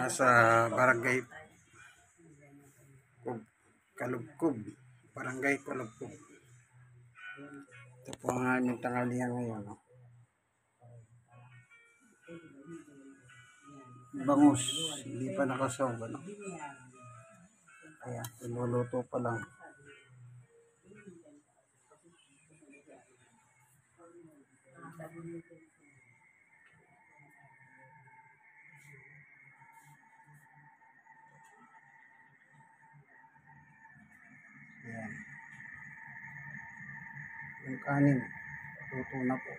Nasa barangay Kalugkog, barangay Kalugkog. Ito po ang aming tanghalian ngayon. No? Bangus, hindi pa nakasawag. No? Kaya, pinuluto pa lang. Ayan. Yung kanin, luto na po.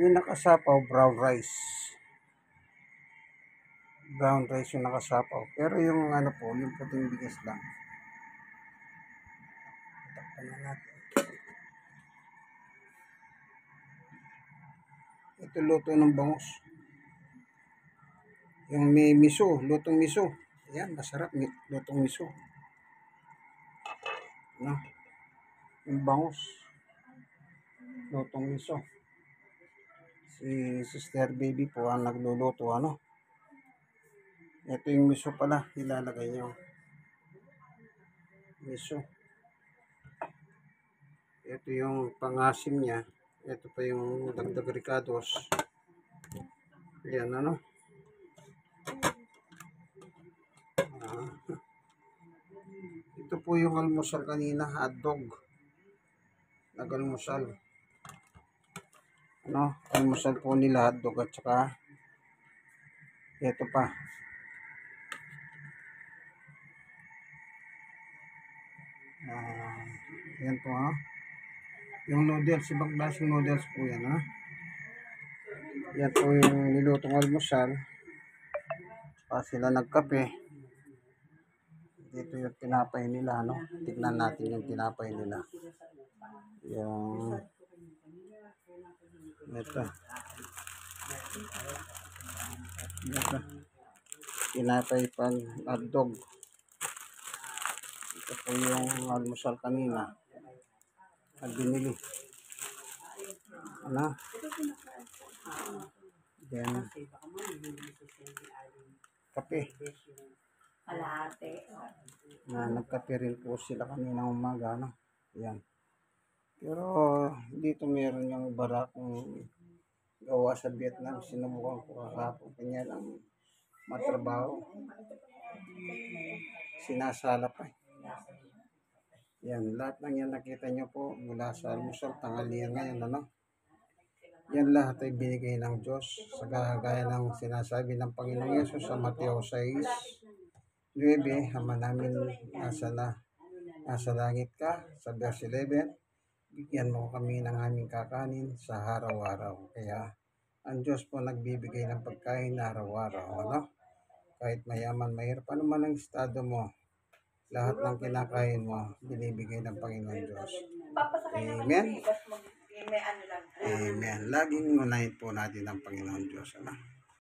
Yung nakasapaw, brown rice. Brown rice yung nakasapaw. Pero yung ano po, yung puting bigas lang. Takpan na natin. Ito luto ng bangus. Yung may miso, lutong miso. Ayan, masarap, lutong miso. No? Yung bangus. Lutong miso. Si Sister Baby po ang nagluluto, ano? Ito yung miso pala, ilalagay nyo. Miso. Ito yung pangasim niya. Ito pa yung dagdag ricados. Yan, ano? Ito po yung almusal kanina, hotdog. Nag-almusal. Ano? Almusal po nila, hotdog at saka ito pa. Yan po ha. Yung noodles, ibang klaseng noodles po yan ha. Yan po yung nilutong almusal. Pa sila nagkape. Dito yung tinapay nila, no? Tignan natin yung tinapay nila. Yung ito. Ito. Tinapay pang hotdog. Ito po yung almusal kanina. At binili. Ano? Then, kape. Nagkape rin po sila kanina umaga, no? Yan. Pero dito meron yung barakong gawa sa Vietnam. Sinubukan ko kahapon. Kanya lang matrabaho. Sinasala pa. Yan. Lahat ng yan nakita nyo po mula sa almusal tanghalian ngayon. Ano? Yan lahat ay binigay ng Diyos. Sa gaya ng sinasabi ng Panginoong Yesus sa Mateo 6:9, Ama namin nasa langit ka, sa verse 11, bigyan mo kami ng aming kakanin sa araw-araw. Kaya ang Diyos po nagbibigay ng pagkain na araw-araw. Ano? Kahit mayaman, mahirap, ano man ang estado mo, lahat ng kinakain mo, binibigay ng Panginoon Diyos. Amen? Amen. Laging unahin po natin ang Panginoon Diyos. Ano?